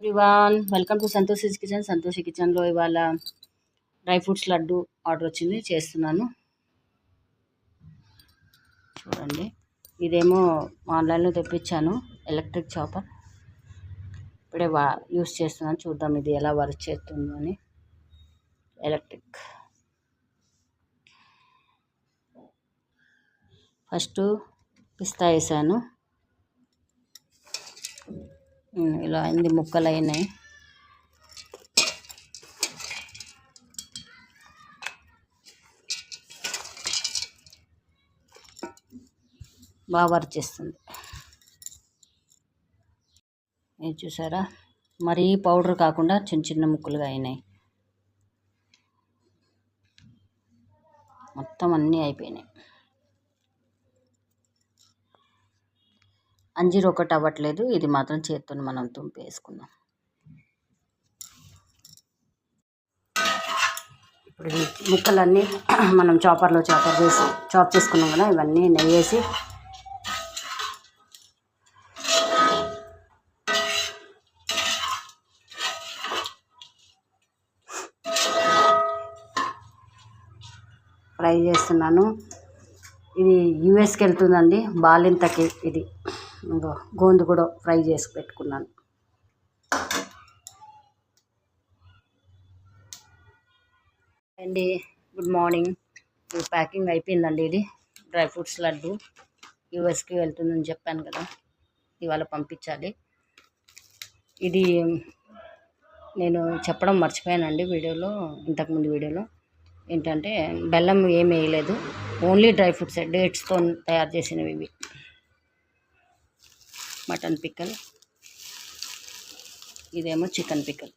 Everyone welcome to Santosh kitchen. Santosh కిచెన్లో ఇవాళ dry fruits laddu order వచ్చింది, చేస్తున్నాను. చూడండి, ఇదేమో ఆన్లైన్లో తెప్పించాను, ఎలక్ట్రిక్ చాపర్. ఇప్పుడే యూస్ చేస్తున్నాను, చూద్దాం ఇది ఎలా వర్క్ చేస్తుందో అని. ఎలక్ట్రిక్. ఫస్ట్ పిస్తా వేసాను, ఇలా అయింది, ముక్కలు అయినాయి. బాగా వర్క్ చేస్తుంది. ఇది చూసారా, మరీ పౌడర్ కాకుండా చిన్న చిన్న ముక్కలుగా అయినాయి. మొత్తం అన్నీ అయిపోయినాయి. అంజీర్ ఒకటి అవ్వట్లేదు, ఇది మాత్రం చేత్తో మనం తుంపి వేసుకుందాం. ఇప్పుడు ఈ ముక్కలన్నీ మనం చాపర్ చేసి చాప్ చేసుకున్నాం కదా, ఇవన్నీ నెయ్యి వేసి ఫ్రై చేస్తున్నాను. ఇది యూఎస్కి వెళ్తుందండి, బాలింతకి. ఇది గోందు కూడా ఫ్రై చేసి పెట్టుకున్నాను. అండి, గుడ్ మార్నింగ్. ఇది ప్యాకింగ్ అయిపోయిందండి. ఇది డ్రై ఫ్రూట్స్ లడ్డు యూఎస్కి వెళ్తుందని చెప్పాను కదా, ఇవాళ పంపించాలి. ఇది నేను చెప్పడం మర్చిపోయానండి వీడియోలో, ఇంతకుముందు వీడియోలో. ఏంటంటే బెల్లం ఏమి వేయలేదు, ఓన్లీ డ్రై ఫ్రూట్స్, డేట్స్తో తయారు చేసినవి ఇవి. మటన్ పిక్కల్, ఇదేమో చికెన్ పిక్కల్.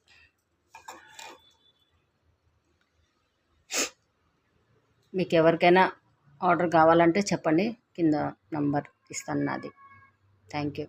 మీకు ఎవరికైనా ఆర్డర్ కావాలంటే చెప్పండి, కింద నంబర్ ఇస్తాను నాది. Thank you.